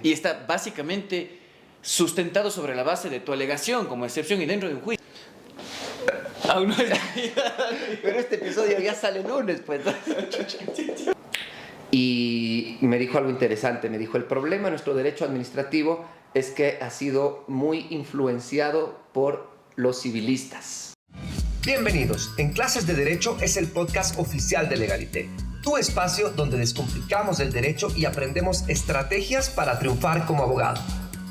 y está básicamente sustentado sobre la base de tu alegación como excepción y dentro de un juicio. Aún no es Pero este episodio ya sale el lunes, pues. Y me dijo algo interesante, me dijo, el problema de nuestro derecho administrativo es que ha sido muy influenciado por los civilistas. Bienvenidos, En Clases de Derecho es el podcast oficial de Legalité, tu espacio donde descomplicamos el derecho y aprendemos estrategias para triunfar como abogado.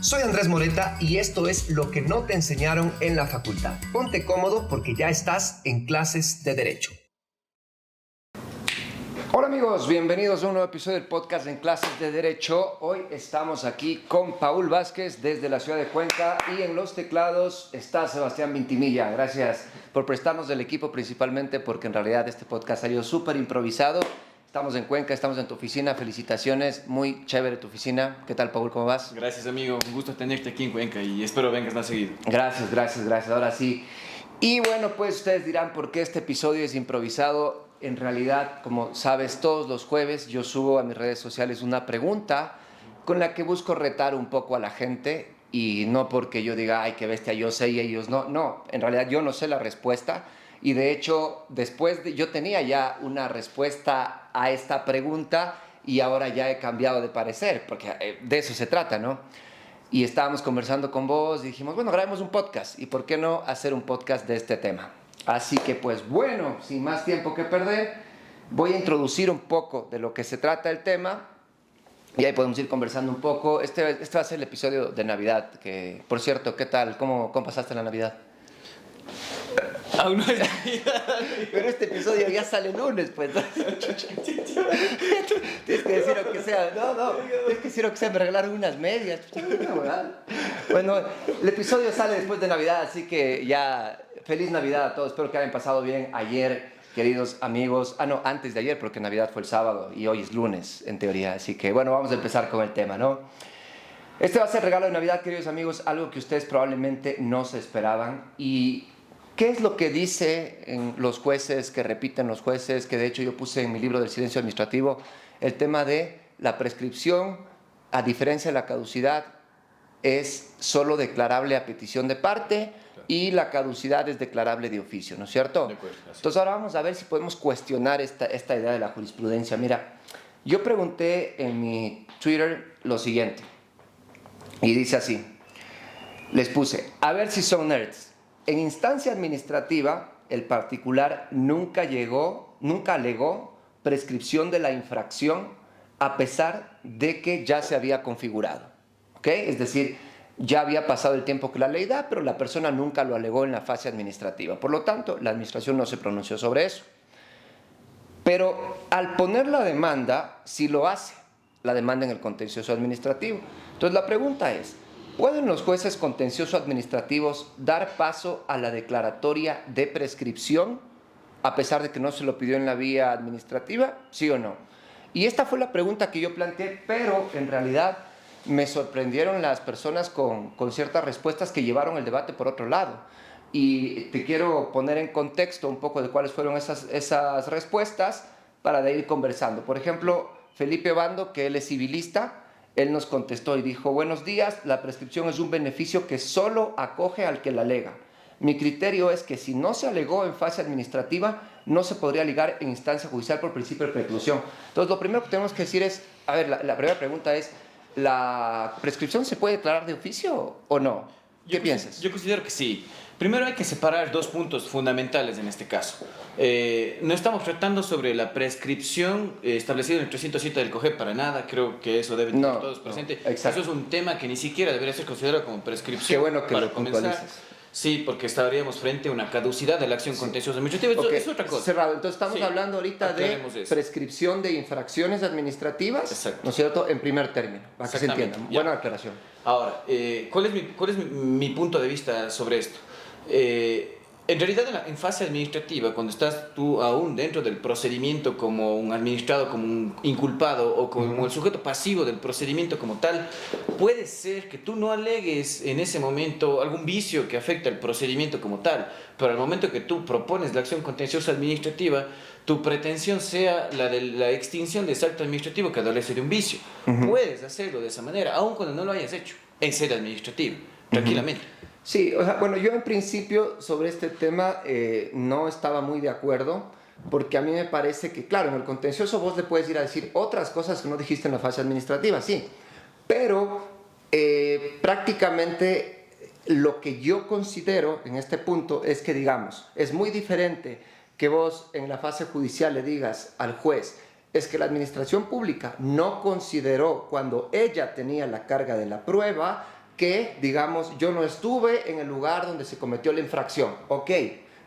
Soy Andrés Moreta y esto es lo que no te enseñaron en la facultad. Ponte cómodo porque ya estás en Clases de Derecho. Hola amigos, bienvenidos a un nuevo episodio del podcast En Clases de Derecho. Hoy estamos aquí con Paul Vázquez desde la ciudad de Cuenca y en los teclados está Sebastián Vintimilla. Gracias por prestarnos del equipo, principalmente porque en realidad este podcast salió súper improvisado. Estamos en Cuenca, estamos en tu oficina, felicitaciones, muy chévere tu oficina. ¿Qué tal, Paul? ¿Cómo vas? Gracias, amigo, un gusto tenerte aquí en Cuenca y espero vengas más seguido. Gracias, ahora sí. Y bueno, pues ustedes dirán por qué este episodio es improvisado. En realidad, como sabes, todos los jueves yo subo a mis redes sociales una pregunta con la que busco retar un poco a la gente y no porque yo diga, ay, qué bestia, yo sé y ellos no. No, en realidad yo no sé la respuesta y de hecho yo tenía ya una respuesta a esta pregunta y ahora ya he cambiado de parecer porque de eso se trata, ¿no? Y estábamos conversando con vos y dijimos, bueno, grabemos un podcast y ¿por qué no hacer un podcast de este tema? Así que pues bueno, sin más tiempo que perder, voy a introducir un poco de lo que se trata el tema y ahí podemos ir conversando un poco. Este va a ser el episodio de Navidad, que por cierto, ¿qué tal? ¿Cómo pasaste la Navidad? Aún no es Navidad. Pero este episodio ya sale el lunes, pues. Tienes que decir lo que sea. Tienes que decir lo que sea, me regalaron unas medias. Bueno, el episodio sale después de Navidad, así que ya feliz Navidad a todos. Espero que hayan pasado bien ayer, queridos amigos. Antes de ayer, porque Navidad fue el sábado y hoy es lunes, en teoría. Así que bueno, vamos a empezar con el tema, ¿no? Este va a ser el regalo de Navidad, queridos amigos, algo que ustedes probablemente no se esperaban. Y ¿qué es lo que dicen los jueces, que repiten los jueces, que de hecho yo puse en mi libro del silencio administrativo, el tema de la prescripción, a diferencia de la caducidad, es solo declarable a petición de parte y la caducidad es declarable de oficio, ¿no es cierto? De acuerdo, Entonces ahora vamos a ver si podemos cuestionar esta idea de la jurisprudencia. Mira, yo pregunté en mi Twitter lo siguiente, y dice así, les puse, a ver si son nerds. En instancia administrativa, el particular nunca alegó prescripción de la infracción a pesar de que ya se había configurado. ¿Ok? Es decir, ya había pasado el tiempo que la ley da, pero la persona nunca lo alegó en la fase administrativa. Por lo tanto, la administración no se pronunció sobre eso. Pero al poner la demanda, sí lo hace, la demanda en el contencioso administrativo. Entonces la pregunta es, ¿pueden los jueces contencioso administrativos dar paso a la declaratoria de prescripción a pesar de que no se lo pidió en la vía administrativa? ¿Sí o no? Y esta fue la pregunta que yo planteé, pero en realidad me sorprendieron las personas con ciertas respuestas que llevaron el debate por otro lado. Y te quiero poner en contexto un poco de cuáles fueron esas respuestas para de ir conversando. Por ejemplo, Felipe Obando, que él es civilista, él nos contestó y dijo, buenos días, la prescripción es un beneficio que solo acoge al que la alega. Mi criterio es que si no se alegó en fase administrativa, no se podría alegar en instancia judicial por principio de preclusión. Entonces, lo primero que tenemos que decir es, a ver, la primera pregunta es, ¿la prescripción se puede declarar de oficio o no? ¿Qué piensas? Yo considero que sí. Primero hay que separar dos puntos fundamentales en este caso. No estamos tratando sobre la prescripción establecida en el 307 del COGEP para nada, creo que eso deben tener todos presentes. Eso es un tema que ni siquiera debería ser considerado como prescripción. Qué bueno que para lo comenzar. puntualices. Sí, porque estaríamos frente a una caducidad de la acción contenciosa administrativa. Okay. Es otra cosa. Cerrado. Entonces estamos hablando ahorita de prescripción de infracciones administrativas, exacto, ¿no es cierto? En primer término, para que se entienda. Buena aclaración. Ahora, ¿cuál es mi punto de vista sobre esto? En realidad, en fase administrativa, cuando estás tú aún dentro del procedimiento como un administrado, como un inculpado o como el sujeto pasivo del procedimiento como tal, puede ser que tú no alegues en ese momento algún vicio que afecta el procedimiento como tal, pero al momento que tú propones la acción contenciosa administrativa, tu pretensión sea la de la extinción de ese acto administrativo que adolece de un vicio. Puedes hacerlo de esa manera, aun cuando no lo hayas hecho, en sede administrativa, tranquilamente. Sí, o sea, bueno, yo en principio sobre este tema no estaba muy de acuerdo, porque a mí me parece que, claro, en el contencioso vos le puedes ir a decir otras cosas que no dijiste en la fase administrativa, sí, pero prácticamente lo que yo considero en este punto es que, digamos, es muy diferente que vos en la fase judicial le digas al juez, es que la administración pública no consideró cuando ella tenía la carga de la prueba que, digamos, yo no estuve en el lugar donde se cometió la infracción. Ok,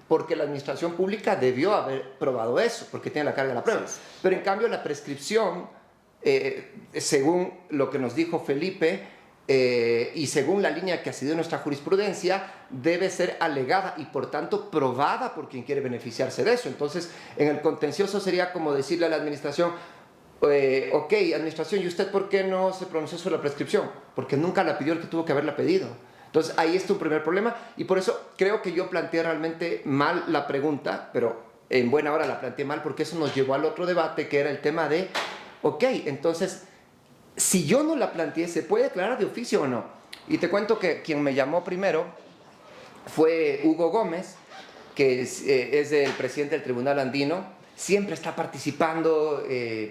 porque la administración pública debió haber probado eso, porque tiene la carga de la prueba. Pero en cambio la prescripción, según lo que nos dijo Felipe, y según la línea que ha sido nuestra jurisprudencia, debe ser alegada y por tanto probada por quien quiere beneficiarse de eso. Entonces, en el contencioso sería como decirle a la administración, ok, administración, ¿y usted por qué no se pronunció sobre la prescripción? Porque nunca la pidió el que tuvo que haberla pedido. Entonces, ahí está un primer problema y por eso creo que yo planteé realmente mal la pregunta, pero en buena hora la planteé mal porque eso nos llevó al otro debate que era el tema de, ok, entonces, si yo no la planteé, ¿se puede declarar de oficio o no? Y te cuento que quien me llamó primero fue Hugo Gómez, que es el presidente del Tribunal Andino, siempre está participando,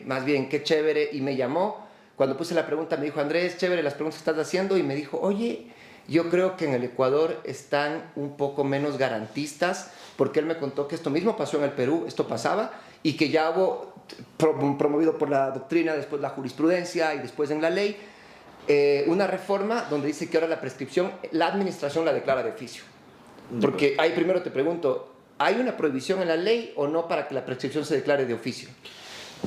más bien, qué chévere, y me llamó, cuando puse la pregunta me dijo, Andrés, chévere las preguntas que estás haciendo, y me dijo, oye, yo creo que en el Ecuador están un poco menos garantistas, porque él me contó que esto mismo pasó en el Perú, esto pasaba, y que ya hubo, promovido por la doctrina, después la jurisprudencia y después en la ley, una reforma donde dice que ahora la prescripción, la administración la declara de oficio. Porque ahí primero te pregunto, ¿hay una prohibición en la ley o no para que la prescripción se declare de oficio?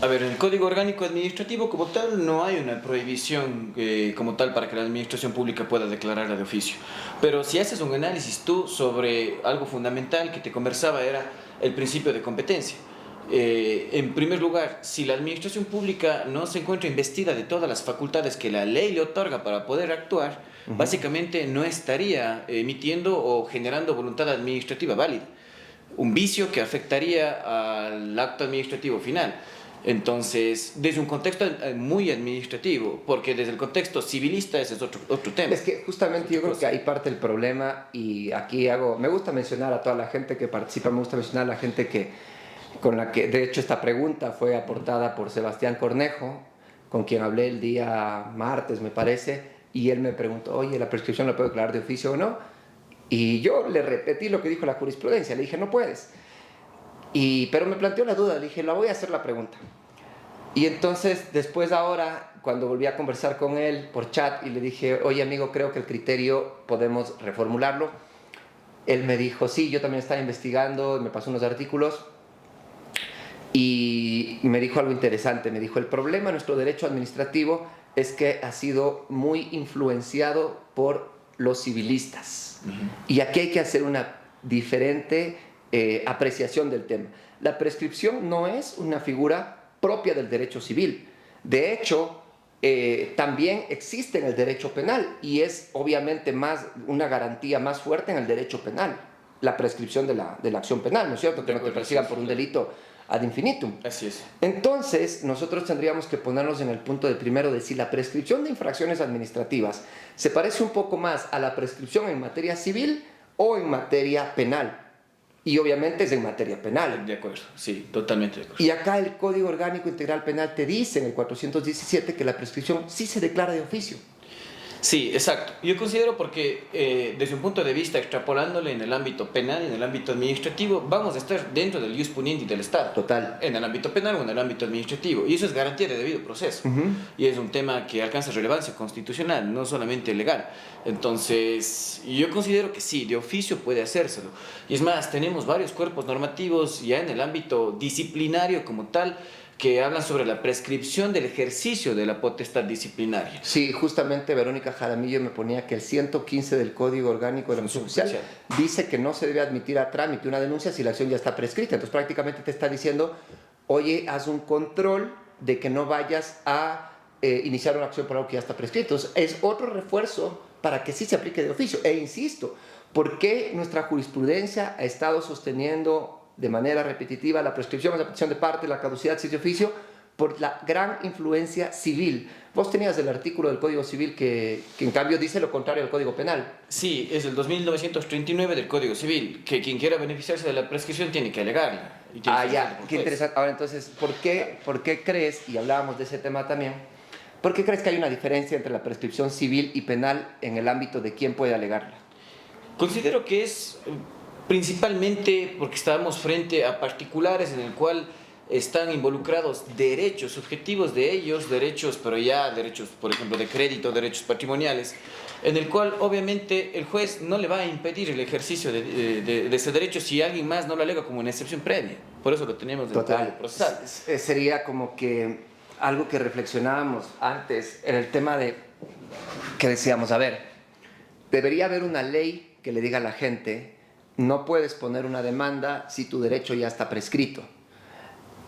A ver, en el Código Orgánico Administrativo como tal no hay una prohibición como tal para que la administración pública pueda declararla de oficio. Pero si haces un análisis tú sobre algo fundamental que te conversaba era el principio de competencia. En primer lugar, si la administración pública no se encuentra investida de todas las facultades que la ley le otorga para poder actuar, básicamente no estaría emitiendo o generando voluntad administrativa válida. Un vicio que afectaría al acto administrativo final. Entonces, desde un contexto muy administrativo, porque desde el contexto civilista ese es otro tema. Es que justamente yo creo que ahí parte el problema y aquí me gusta mencionar a toda la gente que participa, me gusta mencionar a la gente con la que, de hecho, esta pregunta fue aportada por Sebastián Cornejo, con quien hablé el día martes, me parece, y él me preguntó, oye, ¿la prescripción la puedo declarar de oficio o no? Y yo le repetí lo que dijo la jurisprudencia, le dije, no puedes. Pero me planteó la duda, le dije, la voy a hacer la pregunta. Y entonces, después ahora, cuando volví a conversar con él por chat y le dije, oye amigo, creo que el criterio podemos reformularlo, él me dijo, sí, yo también estaba investigando, y me pasó unos artículos, y me dijo algo interesante, me dijo, el problema de nuestro derecho administrativo es que ha sido muy influenciado por los civilistas. Y aquí hay que hacer una diferente apreciación del tema. La prescripción no es una figura propia del derecho civil. De hecho, también existe en el derecho penal y es obviamente una garantía más fuerte en el derecho penal, la prescripción de la acción penal, ¿no es cierto? Que no te persigan por un delito ad infinitum. Así es. Entonces, nosotros tendríamos que ponernos en el punto de primero de si la prescripción de infracciones administrativas se parece un poco más a la prescripción en materia civil o en materia penal. Y obviamente es en materia penal. De acuerdo, sí, totalmente de acuerdo. Y acá el Código Orgánico Integral Penal te dice en el 417 que la prescripción sí se declara de oficio. Sí, exacto. Yo considero porque desde un punto de vista extrapolándole en el ámbito penal y en el ámbito administrativo, vamos a estar dentro del ius puniendi del Estado. Total. En el ámbito penal o en el ámbito administrativo. Y eso es garantía de debido proceso. Y es un tema que alcanza relevancia constitucional, no solamente legal. Entonces, yo considero que sí, de oficio puede hacérselo. Y es más, tenemos varios cuerpos normativos ya en el ámbito disciplinario como tal, que hablan sobre la prescripción del ejercicio de la potestad disciplinaria. Sí, justamente Verónica Jaramillo me ponía que el 115 del Código Orgánico de la Administración Judicial dice que no se debe admitir a trámite una denuncia si la acción ya está prescrita. Entonces prácticamente te está diciendo, oye, haz un control de que no vayas a iniciar una acción por algo que ya está prescrito. Entonces, es otro refuerzo para que sí se aplique de oficio. E insisto, ¿por qué nuestra jurisprudencia ha estado sosteniendo de manera repetitiva, la prescripción es la petición de parte, la caducidad si es de oficio, por la gran influencia civil. Vos tenías el artículo del Código Civil que en cambio dice lo contrario al Código Penal. Sí, es el 2939 del Código Civil, que quien quiera beneficiarse de la prescripción tiene que alegarla. Y tiene que Ya, qué interesante. Ahora entonces, ¿por qué crees, y hablábamos de ese tema también, por qué crees que hay una diferencia entre la prescripción civil y penal en el ámbito de quién puede alegarla? Considero que es principalmente porque estamos frente a particulares en el cual están involucrados derechos subjetivos de ellos, derechos, pero ya derechos, por ejemplo, de crédito, derechos patrimoniales, en el cual obviamente el juez no le va a impedir el ejercicio de ese derecho si alguien más no lo alega como una excepción previa. Por eso lo tenemos en el Código Procesal. Sería como que algo que reflexionábamos antes en el tema de que decíamos, a ver, debería haber una ley que le diga a la gente, no puedes poner una demanda si tu derecho ya está prescrito.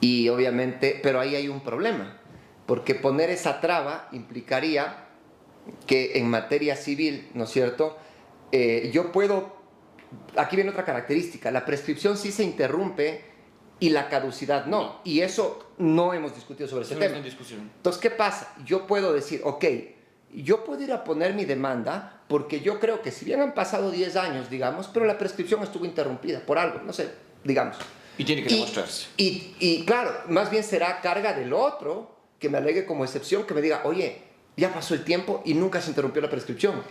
Y obviamente, pero ahí hay un problema, porque poner esa traba implicaría que en materia civil, ¿no es cierto? Yo puedo, aquí viene otra característica, la prescripción sí se interrumpe y la caducidad no. Y eso no hemos discutido sobre ese tema. Entonces, ¿qué pasa? Yo puedo decir, ok, yo puedo ir a poner mi demanda porque yo creo que si bien han pasado 10 años, digamos, pero la prescripción estuvo interrumpida por algo, no sé, digamos. Y tiene que demostrarse. Y claro, más bien será carga del otro que me alegue como excepción, que me diga, oye, ya pasó el tiempo y nunca se interrumpió la prescripción.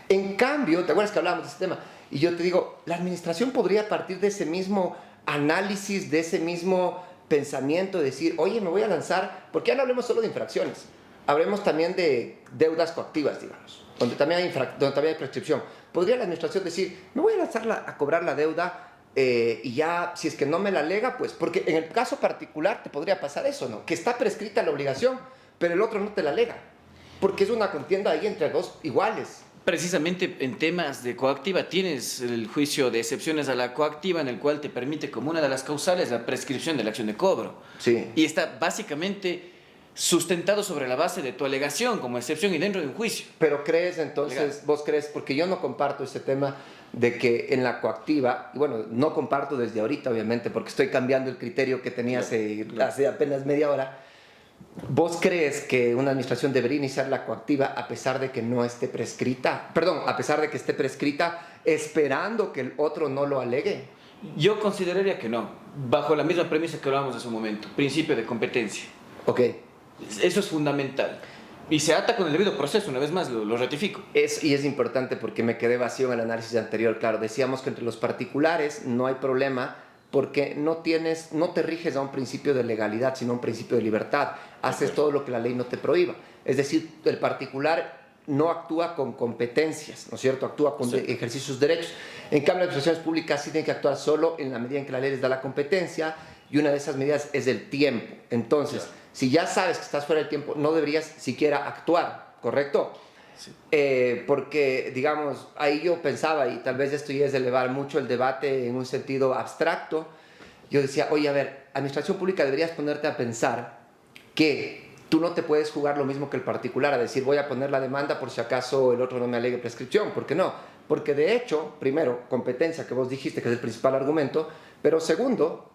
En cambio, ¿te acuerdas que hablábamos de ese tema? Y yo te digo, la administración podría partir de ese mismo análisis, de ese mismo pensamiento, decir, oye, me voy a lanzar, porque ya no hablemos solo de infracciones, hablemos también de deudas coactivas, digamos, donde también hay prescripción. Podría la administración decir, me voy a lanzar a cobrar la deuda y ya, si es que no me la alega, pues, porque en el caso particular te podría pasar eso, ¿no? Que está prescrita la obligación, pero el otro no te la alega, porque es una contienda ahí entre dos iguales. Precisamente en temas de coactiva tienes el juicio de excepciones a la coactiva en el cual te permite como una de las causales la prescripción de la acción de cobro. Sí. Y está básicamente sustentado sobre la base de tu alegación como excepción y dentro de un juicio. Pero crees entonces, legal. Vos crees, porque yo no comparto ese tema de que en la coactiva, y bueno, no comparto desde ahorita obviamente porque estoy cambiando el criterio que tenía hace apenas media hora. ¿Vos crees que una administración debería iniciar la coactiva a pesar de que no esté prescrita? Perdón, a pesar de que esté prescrita, esperando que el otro no lo alegue. Yo consideraría que no, bajo la misma premisa que hablábamos hace un momento, principio de competencia. Ok. Eso es fundamental. Y se ata con el debido proceso, una vez más, lo ratifico. Y es importante porque me quedé vacío en el análisis anterior. Claro, decíamos que entre los particulares no hay problema porque no te riges a un principio de legalidad, sino a un principio de libertad. Haces todo lo que la ley no te prohíba. Es decir, el particular no actúa con competencias, ¿no es cierto? Actúa con ejercicio de sus derechos. En cambio, las administraciones públicas sí tienen que actuar solo en la medida en que la ley les da la competencia, y una de esas medidas es el tiempo. Entonces, si ya sabes que estás fuera del tiempo, no deberías siquiera actuar, ¿correcto? Sí. Porque, digamos, ahí yo pensaba, y tal vez esto ya es elevar mucho el debate en un sentido abstracto, yo decía, oye, a ver, administración pública, deberías ponerte a pensar que tú no te puedes jugar lo mismo que el particular, a decir, voy a poner la demanda por si acaso el otro no me alegue prescripción. ¿Por qué no? Porque de hecho, primero, competencia, que vos dijiste que es el principal argumento, pero segundo,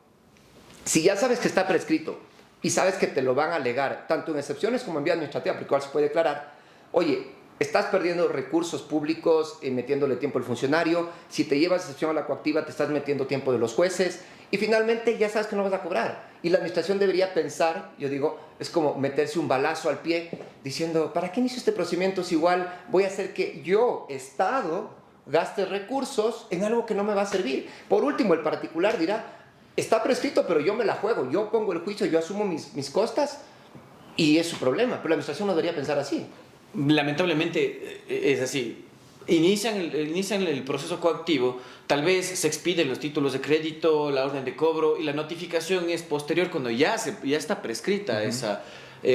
si ya sabes que está prescrito y sabes que te lo van a alegar, tanto en excepciones como en vía administrativa, por cual se puede declarar, oye, estás perdiendo recursos públicos metiéndole tiempo al funcionario, si te llevas excepción a la coactiva te estás metiendo tiempo de los jueces y finalmente ya sabes que no vas a cobrar. Y la administración debería pensar, yo digo, es como meterse un balazo al pie diciendo, ¿para qué inicio este procedimiento si igual voy a hacer que yo, Estado, gaste recursos en algo que no me va a servir? Por último, el particular dirá, está prescrito, pero yo me la juego, yo pongo el juicio, yo asumo mis costas y es su problema, pero la administración no debería pensar así. Lamentablemente es así. Inician el proceso coactivo, tal vez se expiden los títulos de crédito, la orden de cobro y la notificación es posterior cuando ya está prescrita esa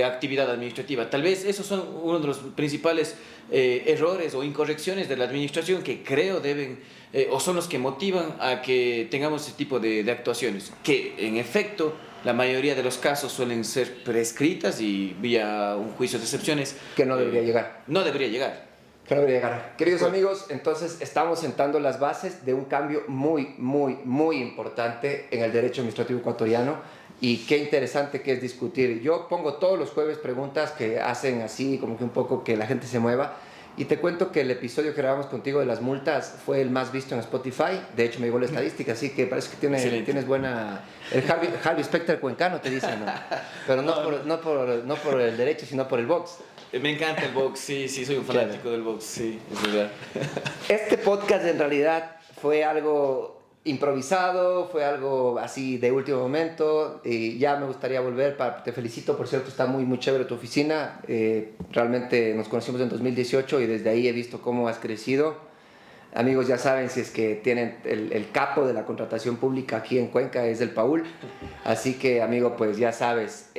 actividad administrativa. Tal vez esos son uno de los principales errores o incorrecciones de la administración que creo deben o son los que motivan a que tengamos ese tipo de actuaciones, que en efecto la mayoría de los casos suelen ser prescritas y vía un juicio de excepciones. Que no debería llegar. No debería llegar. Claro, llegar. Queridos amigos, entonces estamos sentando las bases de un cambio muy importante en el derecho administrativo ecuatoriano, y qué interesante que es discutir. Yo pongo todos los jueves preguntas que hacen así como que un poco que la gente se mueva, y te cuento que el episodio que grabamos contigo de las multas fue el más visto en Spotify. De hecho me llegó la estadística, así que parece que tienes buena... El Harvey Specter cuencano te dicen, ¿no? Pero no por el derecho, sino por el box. Me encanta el box, sí, soy un fanático del box, sí, es verdad. Este podcast en realidad fue algo improvisado, fue algo así de último momento, y ya me gustaría volver. Te felicito, por cierto, está muy chévere tu oficina. Realmente nos conocimos en 2018 y desde ahí he visto cómo has crecido. Amigos, ya saben, si es que tienen el capo de la contratación pública aquí en Cuenca, es el Paul. Así que, amigo, pues ya sabes...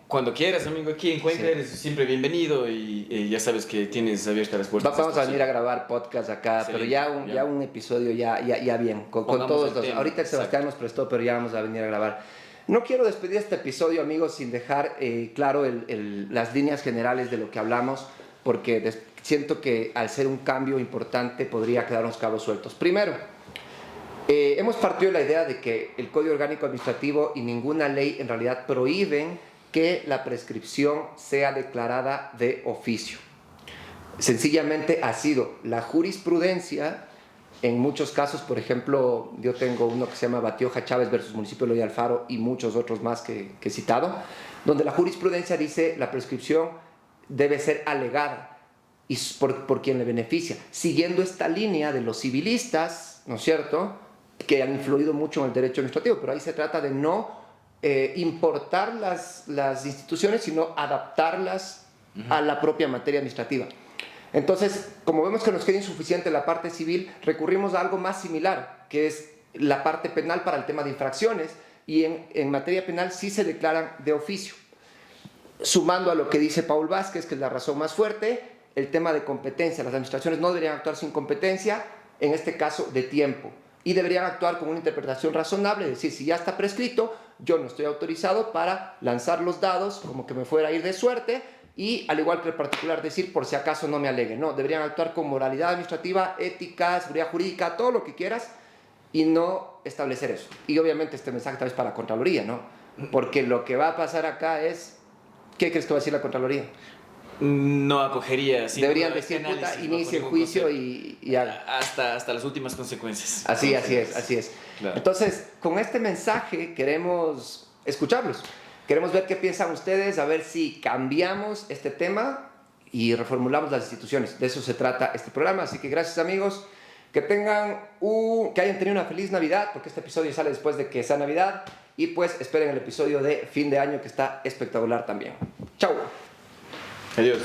Cuando quieras, amigo, aquí en Cuenca eres siempre bienvenido, y ya sabes que tienes abiertas las puertas. Vamos a venir a grabar podcast acá, pero ya un episodio ya bien, con todos los... Ahorita el Sebastián nos prestó, pero ya vamos a venir a grabar. No quiero despedir este episodio, amigos, sin dejar claro las líneas generales de lo que hablamos, porque siento que al ser un cambio importante podría quedarnos cabos sueltos. Primero, hemos partido de la idea de que el Código Orgánico Administrativo y ninguna ley en realidad prohíben que la prescripción sea declarada de oficio. Sencillamente ha sido la jurisprudencia, en muchos casos. Por ejemplo, yo tengo uno que se llama Batioja Chávez versus Municipio de Loya Alfaro, y muchos otros más que he citado, donde la jurisprudencia dice la prescripción debe ser alegada y por quien le beneficia, siguiendo esta línea de los civilistas, ¿no es cierto?, que han influido mucho en el derecho administrativo, pero ahí se trata de no importar las instituciones, sino adaptarlas a la propia materia administrativa. Entonces, como vemos que nos queda insuficiente la parte civil, recurrimos a algo más similar, que es la parte penal para el tema de infracciones, y en materia penal sí se declaran de oficio. Sumando a lo que dice Paul Vázquez, que es la razón más fuerte, el tema de competencia. Las administraciones no deberían actuar sin competencia, en este caso de tiempo, y deberían actuar con una interpretación razonable, es decir, si ya está prescrito, yo no estoy autorizado para lanzar los dados como que me fuera a ir de suerte, y al igual que el particular decir por si acaso no me alegue. No, deberían actuar con moralidad administrativa, ética, seguridad jurídica, todo lo que quieras, y no establecer eso. Y obviamente este mensaje tal vez para la Contraloría, ¿no? Porque lo que va a pasar acá es... ¿Qué crees que va a decir la Contraloría? No acogería. Deberían decir, puta, inicie el juicio y hasta las últimas consecuencias. Así es. Claro. Entonces, con este mensaje queremos escucharlos. Queremos ver qué piensan ustedes, a ver si cambiamos este tema y reformulamos las instituciones. De eso se trata este programa. Así que gracias, amigos. Que hayan tenido una feliz Navidad, porque este episodio sale después de que sea Navidad. Y pues esperen el episodio de fin de año, que está espectacular también. Chau. Adiós.